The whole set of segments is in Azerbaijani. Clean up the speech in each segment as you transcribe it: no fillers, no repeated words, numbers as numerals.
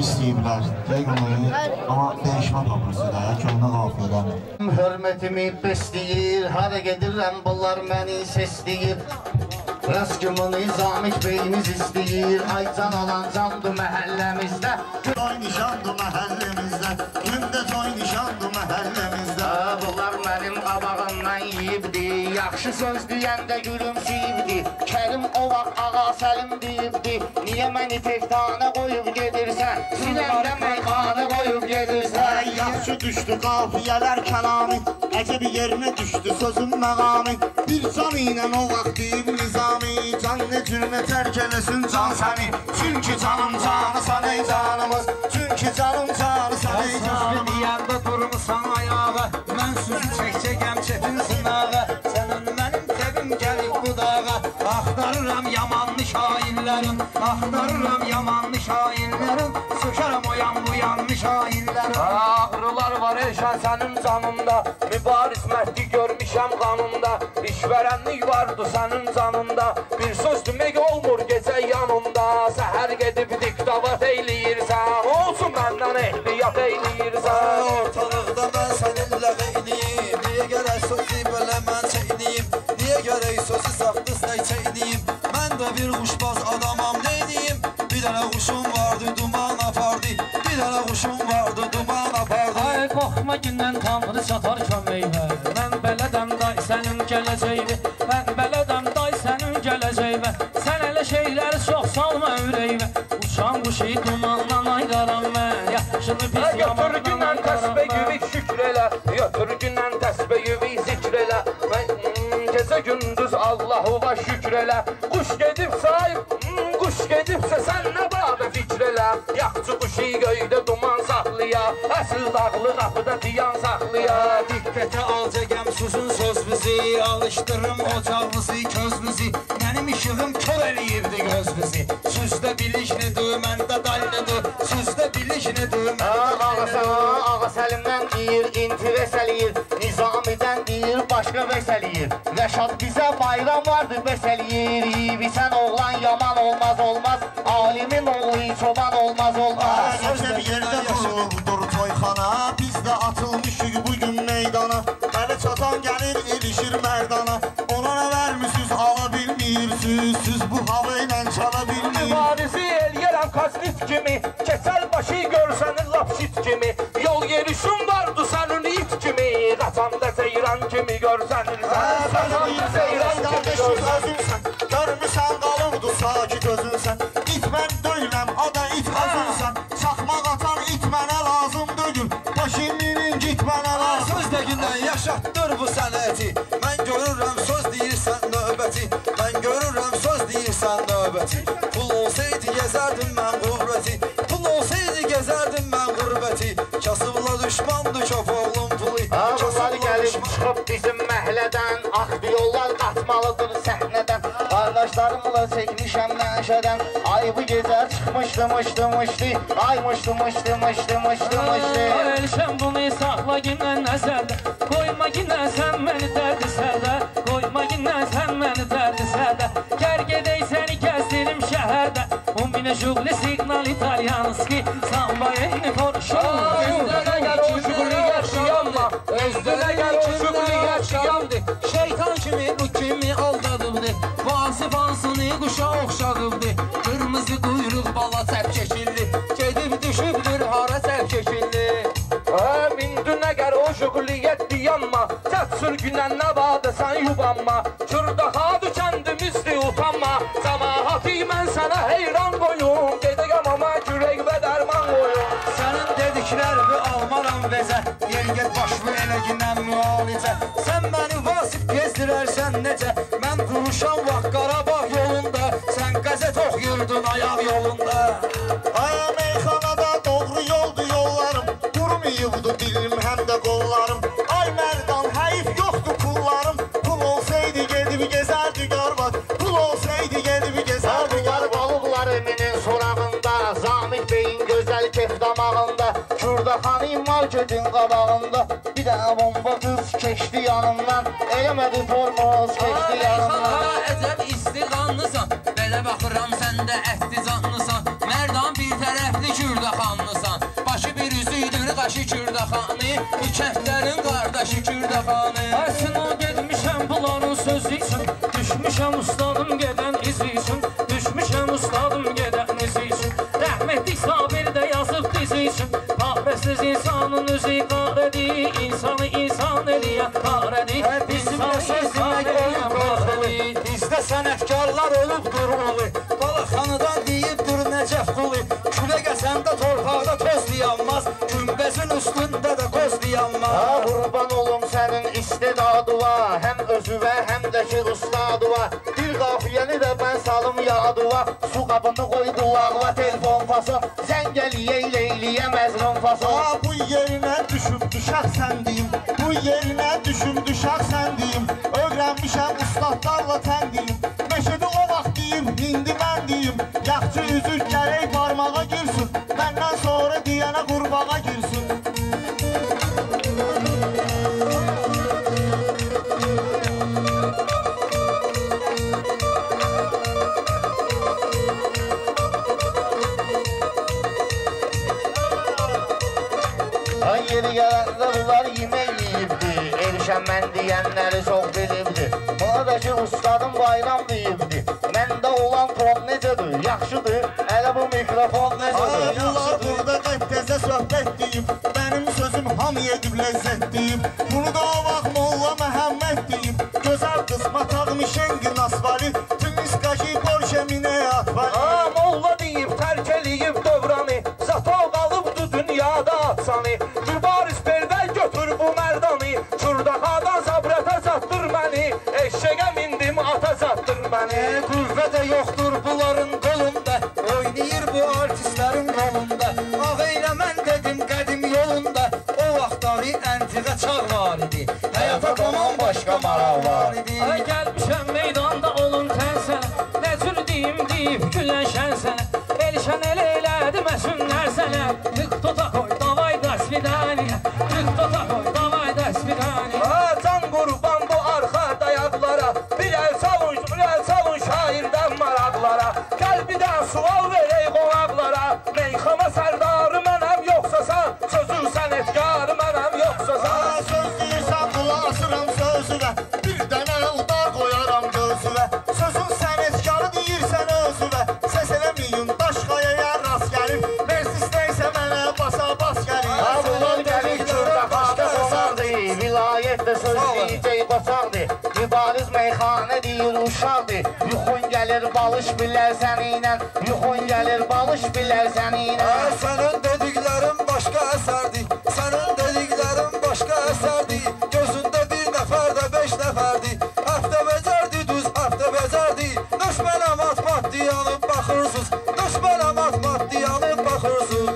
istəyiblər, dəqiqəməyi, amma dəyişmə tapırsı da, köhnə qafiyədən. Hörmətimi besləyir, hara gedirəm, bunlar məni sesləyir. Rəskımı Nizamik beyimiz istəyir, aycan alan candı məhəlləmizdə. Toy nişandı məhəlləmizdə, gündə toy nişandı məhəlləmizdə. Bunlar mənim qabağımdan yiyibdi, yaxşı söz deyəndə gülümsəyibdi. Kərim o vaxt ağa Səlim deyibdi, niyə məni tektanə qoyub gedirsən, siləndə meyxanə qoyub gedirsən. Yaxşı düşdü qafiyələr kəlamı, əcəbi yerinə düşdü sözün məqamı. Bir can ilə o vaxt deyib Nizami, can ne cürmə tərk eləsin can səni. Çünki canım canı sən ey canımız, çünki canım canı sən ey canımız. Bir yanda durmusan ayağa, mən sözü çəkəcəm çətin sınağa. Sənin mənim təbim gəlib budağa, axtarıram yamanlı şairlərin, axtarıram yamanlı şairlərin, sökərəm o yan bu yanlı şairlərin. Ağrılar var eşən sənin canında, mübariz məhdi görmüşəm qanında. İşvərənlik vardı sənin canında, bir söz demək olmur gecə yanında. Səhər gedib diktavat eyləyirsən, olsun məndən ehtiyat eyləyirsən. Ortalıqda mən səninlə qeyniyim, niyə gərək sözü belə mən çəyniyim, niyə gərək sözü saxtı səy çəyniyim. Mən də bir quşbaz adamam neyniyim, bir dənə quşum vardı duman apardı, bir dənə quşum vardı duman apardı. Ay qorxma gündən tanrı çatarkən meyvə, mən belədəm day sənin gələcəyini, mən belədəm day sənin gələcəyini. Sən elə şeyləri çox salma ürəyimə, uçan quşu dumandan aydaram mən, yaxşını pis yamandan aydaram mən. Götür gündən təsbih yüvik şükür elə, götür gündən təsbih yüvik zikr elə. Gecə gündüz Allahuva şükür elə, quş gedibsə ay, quş gedibsə sən nə bağda fikr elə. Yaxçı quşu göydə duman saxlaya, əsl dağlı qapıda diyan saxlaya. Diqqətə alca qəmsuzun söz bizi, alışdırım ocağımızı, közümüzü. Mənim işığım kör eləyirdi göz bizi. Süzdə biliklidir, məndə dallidir, süzdə biliklidir, məndə dallidir. Ağa Səlimdən deyir, intivəs eləyir, Nizamidən deyir, başqa vəs eləyir. Rəşad bizə bayram vardı bəs eləyir, bilsən oğlan yaman olmaz olmaz, alimin oğlu çoban olmaz olmaz. Gözəl yerdə durulubdur toyxana, biz də atılmışıq bugün meydana. Bəli çatan gəlir, ilişir mərdana, ona nə vermişsiniz, ala bilmirsiniz, siz bu hava ilə çala bilmirsiniz. Mübarizi eləyərəm kasnit kimi, keçər başı görsənir lap şit kimi. Yol yerişim vardı sənin it kimi, qaçanda seyran kimi görsənirsən. Qaçanda seyran kimi görsənirsən. Görmüsən qalıbdı sakit özünsən, it mən döyləm, o da it özünsən. Çaxmaq atan it mənə lazım dögül, başımının git mənə lazım. Söz də gündən yaşatdır bu sənəti, mən görürəm söz deyirsən növbəti, mən görürəm söz deyirsən növbəti. Pul olsaydı gezərdim mən qüvvəti, pul olsaydı gezərdim mən qüvvəti. Kasıbla düşmandı köp oğlum pulu. Bunlar gəlib çıxıb bizim məhlədən, axdı yollar qatmalıdır səhnədən. Qardaşlarımla çəkmişəm nəşədən, ay bu gecə çıxmışdı mışdı mışdı, ay mışdı mışdı mışdı mışdı mışdı. Elşən bunu saxla gündən nəzərdə, qoyma gündən sən məni dərdi sərdə, qoyma gündən sən məni dərdi sərdə. Gər gedək səni gəzdirim şəhərdə, 10 binə jugli signal italyanski, samba eni porşun. Özünə gəl o şüqülü yaşayanma, özünə gəl o şüqülü yaşayandı. Şeytan kimi bu kimi aldadıbdı, vasif ansını quşa oxşadıbdı. Qırmızı quyruq bala səp çəkildi, gedib düşübdür hara səp çəkildi. Mindünə gəl o şüqüliyyət diyanma, çət sürgünən nə vadı sən yubanma. Çırdağa düşəndimizdi utanma, cəmahatı mən sənə heyran qoyum, gedəyəm ama kürək və dərman qoyum. Sənin dediklərini almaram vəzə, yer get başımı elə ginən müalicə. Sən məni vasif gezdirərsən necə, mən duruşam vaxt Qarabağ yolunda, sən qəzet oxuyurdun ayaq yolunda. Aya meyxanada doğru yoldu yollarım, durmayıbdı dilim həm də qollarım. Ay mərdan, həyif yoxdur pullarım, pul olsaydı gedib gezərdi qarbat, pul olsaydı gedib gezərdi qarbat. Balıqlar eminin sorağında, Zamik beyin gözəl kef damağında, Kürdə xanım marketin qabağında, bir dənə bomba qız keçdi yanımdan, eləmədi tormoz keçdi yanımdan. Xanlara əcəb istiqanlısan, belə baxıram sən də əhdi canlısan, mərdan bir tərəfli Kürdaxanlısan. Başı bir üzüydür qaşı Kürdaxanı, kəndlərin qardaşı Kürdaxanı. Aysin o gedmişəm bunların sözü üçün, düşmüşəm ustadım gedən izi üçün, düşmüşəm ustadım gedən izi üçün. Rəhmətli Sabir də yazıb dizi üçün, pahrəsiz insanın özü qarədi, insanı insan eləyən qarədi, insanı insan eləyən qarədi. Bizdə sənətkarlar ölüb durmalı, Balaxanıdan deyibdir Nəcəf Qulu. Külə qəsəndə torpaqda toz dayanmaz, günbəzin üstündə də qoz dayanmaz. Qurban olum sənin istedadıva, həm özüvə, həm də ki ustadıva. Bir qafiyəni də mən salım yadıva, su qabını qoy qulağıma telefon fason, sən gəliyə leyliyə məzlum fason. Bu yerinə düşüb düşək sən deyim, bu yerinə düşüb düşək sən deyim. Öyrənmişəm ustadlarla tən deyim, meşədə o vaxt deyim, indi mən deyim. Yaxçı üzür gərək parmağa girsin, məndən sonra deyənə qurbağa girsin. Yeri gələndə bunlar yemək yiyibdi, erişən mən deyənləri çox bilibdi. Buna da ki ustadım bayram deyibdi, məndə olan ton necədir, yaxşıdır, hələ bu mikrofon necədir, Bunlar burada qəttəzə söhbət deyib, mənim sözüm hamıya edib ləzzət deyib. Bunu da o vaxt Molla Məhəmməd deyib, gözəl qız matağımı şengin asfali, tüniskaki Porsche minə atfali. Molla deyib, tərk eləyib dövranı, zato qalıbdı dünyada atsanı. Mübariz beldən götür bu mərdanı, Kürdaxadan Zabrətə çatdır məni, eşşəqə mindim ata çatdır məni. Qüvvə də yoxdur bunların qolunda, oynayır bu artistlərin rolunda. Ağ elə mən dedim qədim yolunda, o vaxtları əntiqə çağ var idi, həyata tamam başqa maraq var idi. Ay gəlmişəm meydanda olun tənsənə, nə cür deyib güllən sənə. Elşən elə elədi məsünlər sənə, tık-tota koy davay da svidaniya, tık-tota koy davay da svidaniya. Can qurban bu arxa dayaqlara, bir əl salın şairdən maraqlara. Qəlbidən sual verək qonaqlara, meyxana sərdarı mənəm yoxsa sən, sözün sənətkarı mənəm yoxsa sən. Söz deyirsən qulaq asıram sözüvə, bir dənə udar qoyaram gözüvə. Sözün sənətkarı deyirsən özüvə, səs eləməyin daş qayaya rast gəlib, versiz neysə mənə basa bas gəlib. Bunlar gəlir Kürdaxanda qonaqdır, vilayətdə söz deyəcək qoçaqdır. Mübariz meyxanə deyir uşaqdır, yuxun gəlir balış bilər səninlə, yuxun gəlir balış bilər səninlə. Sənin dediklərin başqa əsərdir, sənin dediklərin başqa əsərdir. Gözündə bir nəfər də 5 nəfərdir, həftə becərdi düz həftə becərdi. Düşmənə mat diyanıb baxırsız, düşmənə mat diyanıb baxırsız.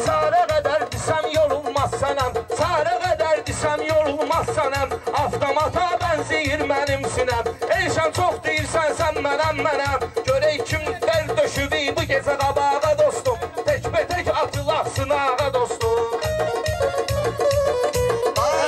Sarı qədər desəm yorulmaz sənəm, sarı qədər desəm yorulmaz sənəm. Avtomata bənziyir mənim sinəm, elşən çox deyirsən sən mənəm. Görək kim dər döşüdü bu gecə qabağa dostum, tək-bətək atılaq sınağa dostum.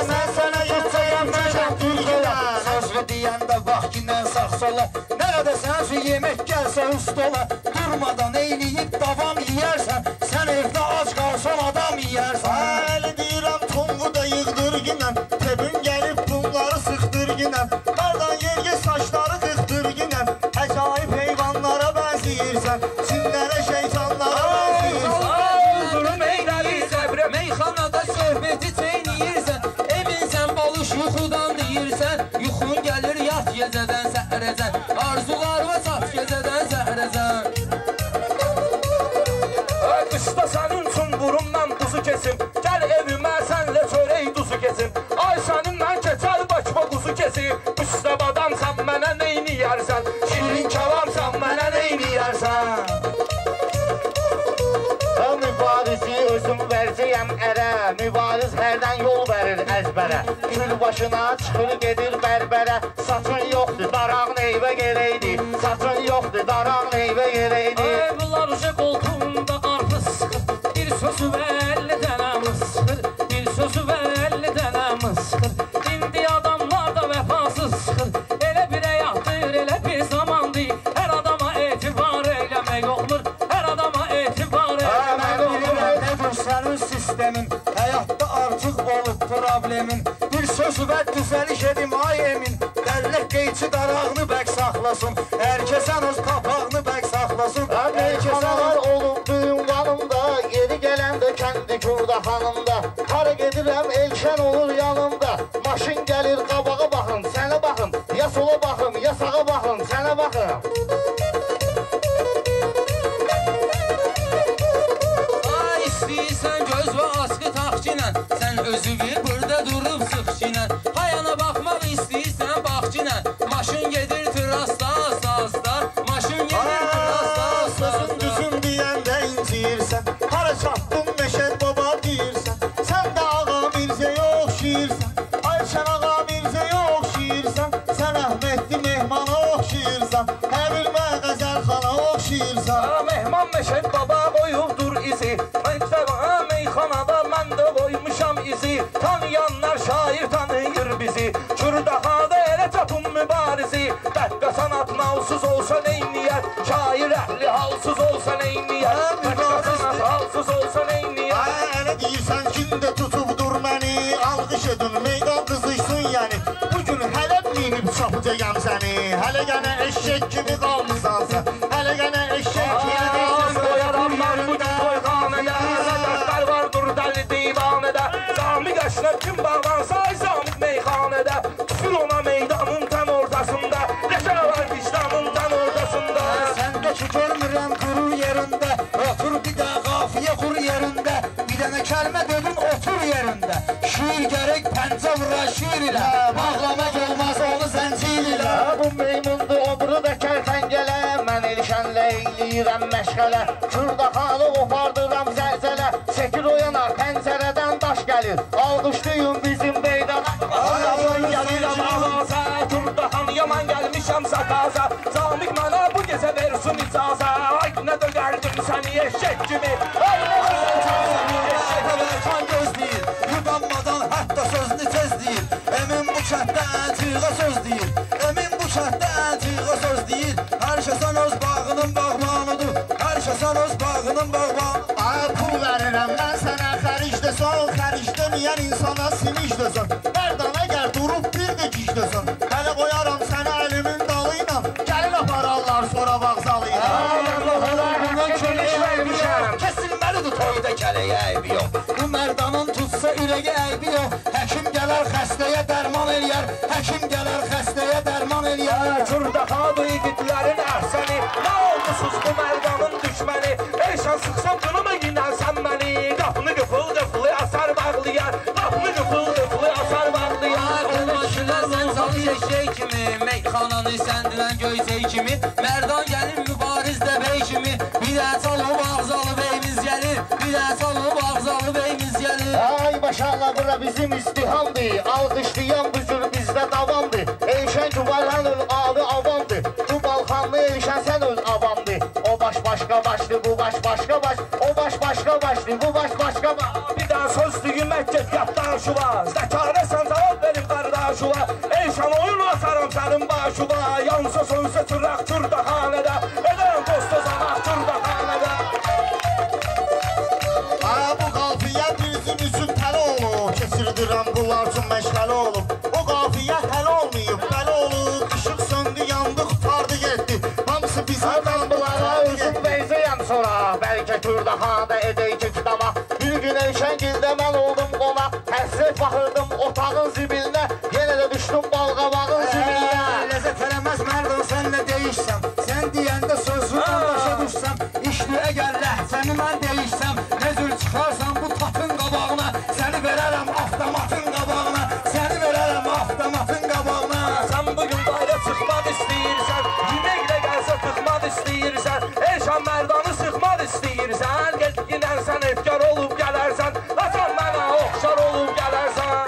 Mən sənə yetəcəyəm köşəm Türkülə. Sözlü deyəndə bax ki nə sağ sola, nə qədər sənsi yemək gəlsə üstola, durmadan eyləyib davam yiyərsən, sən evdə ac qalsan adam yiyərsən. Əli deyirəm tongu da yığdır ginəm, tebin gəlib bunları sıxdır ginəm, qardan yergə saçları qıxdır ginəm, əcaib heyvanlara bənziyirsən, sinlərə şeytanlara bənziyirsən. Durum eyləli zəbrə, meyxanada söhbəti çeyniyirsən, eminsən balış yuxudan deyirsən, yuxun gəlir yat gecədən səhrəcən, arzular və çat gecədən səhrəcən. Qışda sənin üçün vurum mən buzu kesim, gəl evimə sənlə çörək duzu kesim. Ay sənin mən keçər başma quzu kesim, müstəbadan sən mənə neyniyərsən, şirin kəlamsan mənə neyniyərsən. Mübarizi özüm verəcəyəm ərə, mübariz hərdən yol verir əzbərə. Kül başına çıxır gedir bərbərə, saçın yoxdur darağın eyvə geləydi, saçın yoxdur darağın eyvə geləydi. Ay bunlar uşaq qoltuğunda qarpız sıxır, bir sözü və 50 dənəmi sıxır, bir sözü və 50 dənəmi sıxır. İndi adamlar da vəfasız sıxır, elə bir həyatdır, elə bir zamandır, alemin. Bir söz və düzəliş edim ay emin. Dərlək qeyçi darağını bək saxlasın. Hər kəsən öz papağını bək saxlasın. Meyxanalar olub ünvanımda, yeri gələndə kəndi Kürdə xanımda. Hara gedirəm Elşən olur yanımda. Maşın gəlir qabağa baxın, sənə baxın. Ya sola baxın, ya sağa baxın, sənə baxın. Ay istəyirsən göz və askı taxçinə, sən özü bir burada durub sıxçinə. Hayana baxmaq istəyirsən baxçinə, maşın gedir trasta asta. Maşın gedir trasta asta. Sözün düzün deyəndə inciyirsən. Hara çatdın Məşəd baba deyirsən. Sən də ağa Mirzəyə oxşayırsan. Ayşən ağa Mirzəyə oxşayırsan. Sən Əhmədli mehmana oxşayırsan. Həbilmə Qəzəl xana oxşayırsan. Mehman Məşəd baba qoyubdur izi. Məktəbə meyxanada mən də qoymuşam izi. Tanıyanlar şair tanıyır bizi. Kürdahada elə tapın mübarizi. Dəqqə sanat nalsız olsa neyniyər? Şair əhli halsız olsa neyniyər? Dəqqə sanat halsız olsa neyniyər? Elə deyirsən kimdə tutubdur məni. Alqış edin meydan qızışsın yəni. Bugün hələ minib çapacağam səni. Hələ gənə eşək kimi qalmısan sən. Hələ gənə eşək kimi qalmısan. Qoyaram mən bugün toyxanədə. Lədəklər vardır dəli divanədə. Zami qəşnə kim bağlansa ay zamid meyxanədə. Tüfür ona meydanın tən ortasında. Ləkə var vicdanın tən ortasında. Səndə ki görmürəm quru yerində. Otur bir də qafiyə qur yerində. Bir dənə kəlmə dedin otur yerində. Şiir gərək pəncə vura şiir ilə. Bağlamaq olmaz onu zəncir ilə. Bu meymundu, o buru da kərtəngələ. Mən Elşənlə eyləyirəm məşğələ. Kürdaxanı qopardıram zəlzələ. Çəkir o yana pəncərədən daş gəlir. Alqışlayın bizim meydana. Allah'ın gəlirəm ağaza. Kürdaxan yaman gəlmişəm sakaza. Zamik mənə bu gecə versin icaza. Ay nə dögərdim səni eşək kimi. Ay nə Kan gözləyir, yubanmadan hətta sözünü tez deyir. Emin bu kənddə əntiqə söz deyir. Emin bu kənddə əntiqə söz deyir. Hər kəsən öz bağının bağbanıdır. Hər kəsən öz bağının bağbanıdır. Ay pul verirəm mən sənə xəric desən. Xəric deməyən insana simic desən. Mərdan əgər durub bir də gic desən. Hələ qoyaram sənə əlimin dalıyla. Gəlin apararlar sonra vağzalı ilə. Bundan kömək vermişəm. Kesilməlidir toyda kələyə əybi yox. Bu mərdanın tutsa ürəyi əybi yox. Həkim gələr xəstəyə dərman eləyər. Həkim gələr xəstəyə dərman eləyər. Kürdaxanı igidlərin əhsəni. Nə olmuşuz bu mərdanın düşməni? Eyşan sıxsam qınıma ginərsən məni. Qapını qıfıl asar bağlayar. Qapını qıfıl asar bağlayar. Olmaşılar sən salış eşək kimi, meyxananı səndilən göyçək kimi. Mərdan gəlir mübariz də bey kimi. Bir də çalıb ağzalı beyimiz gəlir. Bir də çalıb ağzalı beyimiz gəlir. Ay maşallah bura bizim istihamdır. Alqışlayan bu cür bizdə davamdır. Elşən Cuvalan ol abi avamdır. Bu balxanlı Elşən sən ol avamdır. O baş başqa başlı, bu baş başqa baş. O baş başqa başlı, bu baş başqa baş. Bir daha söz düyümək get yatdan şuva. Zəkarə sən cavab verib qardaşuva. Eyşan oyun asarım sənin başuva. Yansa sönsə çıraq Kürdaxanədə. Edəm dostu zanaq Kürdaxanədə. Bu qafiyə bizim üçün tələ olub. Keçirdirəm bunlar üçün məşğələ olub. O qafiyə hələ olmayıb, bələ olub. İşıq söndü, yandı, qutardı, getdi. Hamısı bizim Mən bunlara uzun beyzəyəm sonra. Bəlkə Kürdaxanada edək ki kitama. Bir gün Elşəngildə mən oldum qonaq. Həsrət baxırdım otağın zibilinə. Yenə də düşdüm balqabağın zibilinə. Ləzzət eləməz mərdan sənlə deyişsəm. Sən deyəndə sözündən başa düşsəm. İşli əgər ləhcəni mən deyişsəm. Nə cür çıxarsan bu tapın qabağına. Səni verərəm avtomatın qabağına. Səni verərəm avtomatın qabağına. Sən bugün bayra çıxmaq istəyirsən. Yeməklə gəlsə tıxmaq istəyirsən. Elşan mərdanı sıxmaq istəyirsən. Gedginərsən, efkar olub gələrsən. Atan mənə oxşar olub gələrsən.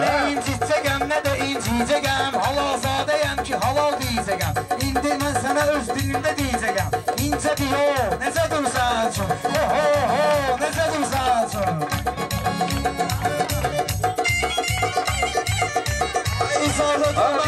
Nə incitcəgəm, nə də incicəgəm. Halazadəyəm ki, halal deyəcəkəm. İndi mən sənə öz dilində deyəcəkəm. İncə diyor, necə dursan üçün? Ho, necə dursan üçün?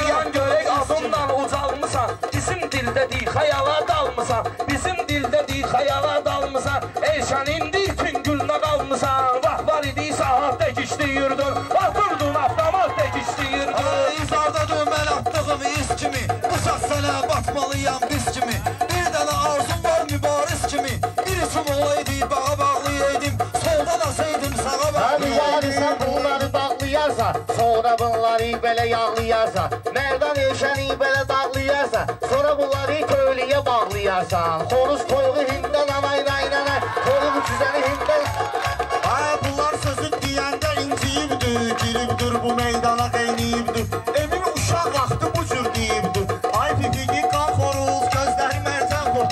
Yan görək adımdan ucalmısan. Bizim dildə deyil, xəyala dalmısan. Bizim dildə deyil. idi xəyala dalmısan, Elşən indi itin gülünə qalmısan. Vaxt var idi saat tək işləyirdin, oturdun avtomat tək işləyirdin. İzardadır mən atdığım iz kimi, qıçaq sənə batmalıyam diz kimi. Bir dənə arzum var mübariz kimi, bir içim olaydı bağa bağlayaydım, soldan asaydım sağa bağlayaydım. Sən bunları bağlayarsan, sonra bunları belə yağlayarsan, Mərdan Elşəni belə dağlayarsan, sonra bunları köylüyə bağlayarsan. Xoruz toyuğu himdən anay-nay-nanay, toyuğu cüzəni himdən... Bunlar sözü deyəndə inciyibdir, giribdir bu meydana qeyniyibdir. Emin uşaq vaxtı bu cür deyibdir. Ay pipiki qan xoruz, gözləri mərcən xor.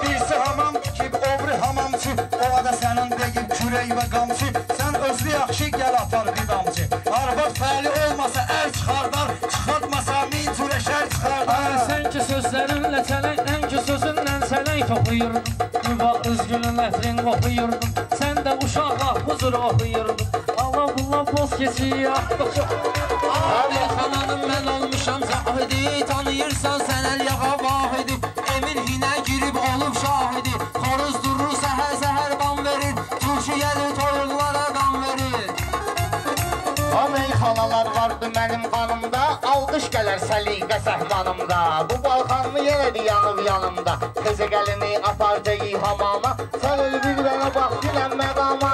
Birisi hamam dikib, obri hamamçı, o da sənin deyib kürək və qamçı. Sən özlü yaxşı gəl atar bir damcı. Arvad fəali olmasa əl çıxardar, çıxartmasa min cürə şər çıxardar. Sən ki sözlərinlə çələk, ən ki sözünlə çələk toxuyurdun. Mübariz gülün ətrin qoxuyurdun. Sən də uşaqla huzur oxuyurdun. Allah bullah boz keçiyi axdıqca. Abi xananım mən olmuşam zahidi, tanıyırsan sən əl yağa vahidi. Emin hinə girib olub şahidi, xoruz durur səhər-səhər ban verir, turşu gəlir toyuqlara qan verir. O meyxanalar vardı mənim qanımda, alqış gələr səliqə səhmanımda. Bu balxanlı yenədi yanıb yanımda, qızı gəlini aparcayı hamama, sən ölü bir dənə bax bilən məqama.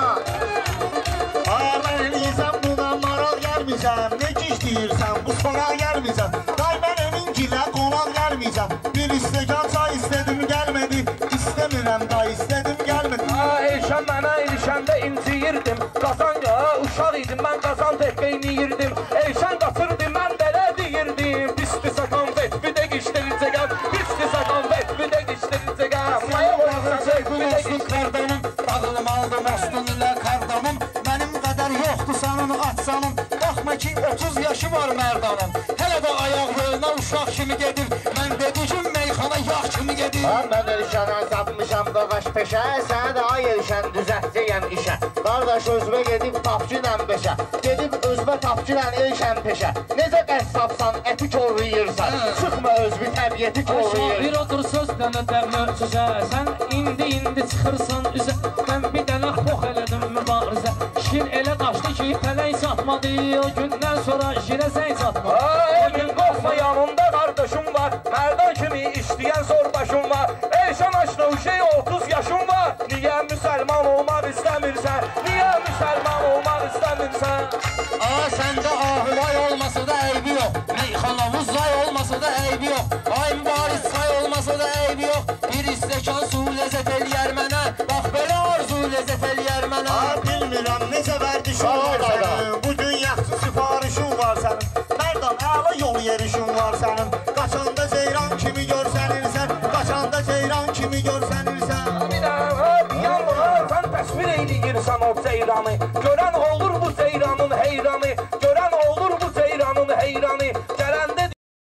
Mən eləyirsən buna maral gəlməyəcəm, ne ki istəyirsən bu sona gəlməyəcəm. Day mən eminkilə qonaq gəlməyəcəm, bir istəkan çay istədim gəlmədi, istəmirəm day istədim gəlmədi. Elşən mənə ilişəndə inciyirdim, qazan uşaq idim, mən qazan tək qeyniyirdim. Elşən qatırdı, mən belə deyirdim, pisti sakan vet, bir də qişdiricəgəm, pisti sakan vet, bir də qişdiricəgəm. Maya qoyaqsın, bir də Qardanım, dağılım aldım ostun ilə qardanım. Mənim qədər yoxdur sənin atsanın, baxma ki 30 yaşı var mərdanın. Hələ də ayaq yoluna uşaq kimi gedir, mən dedicim meyxana yağ kimi gedir. Mən Elşənə satmışam qaqaş peşə, sənə də ay Elşən düzəltcəyəm işə. Qardaş özbə gedib tapçıyla beşə, gedib özbə tapçıyla Elşən peşə. Necə qəssabsan, əti korlayırsan, çıxma özbü təbiyyəti korlayır. Bir otur söz dənə dəmir cüzə, sən indi çıxırsan üzə. Mən bir dənə xox elədim mübarizə, şir elə qaçdı ki pələk satmadı, o gündən sonra şirə sən satmadı. Emin qorxma yanımda qardaşım var, Mərdan kimi işləyən zorbaşım var. Elşən aşna uşey 30 yaşım var, niyə müsəlman olmaq istəmirsən, niyə müsəlman olmaq istəmirsən? Səndə ahılay olmasa da eybi yox, meyxanavuz zay olmasa da eybi yox, ay mübariz say olmasa da eybi yox. Bir istəkan su ləzzət eləyər mənə, bax belə arzu ləzzət eləyər mənə. Bilmirəm necə vərdişin var sənin, bugün yaxşı sifarişin var sənin. Mərdan əla yol yerişin var sənin, qaçanda ceyran kimi görsənirsən, qaçanda ceyran kimi görsənirsən. Bir də, yan buna, sən təsvir eyləyirsən o ceyranı, görən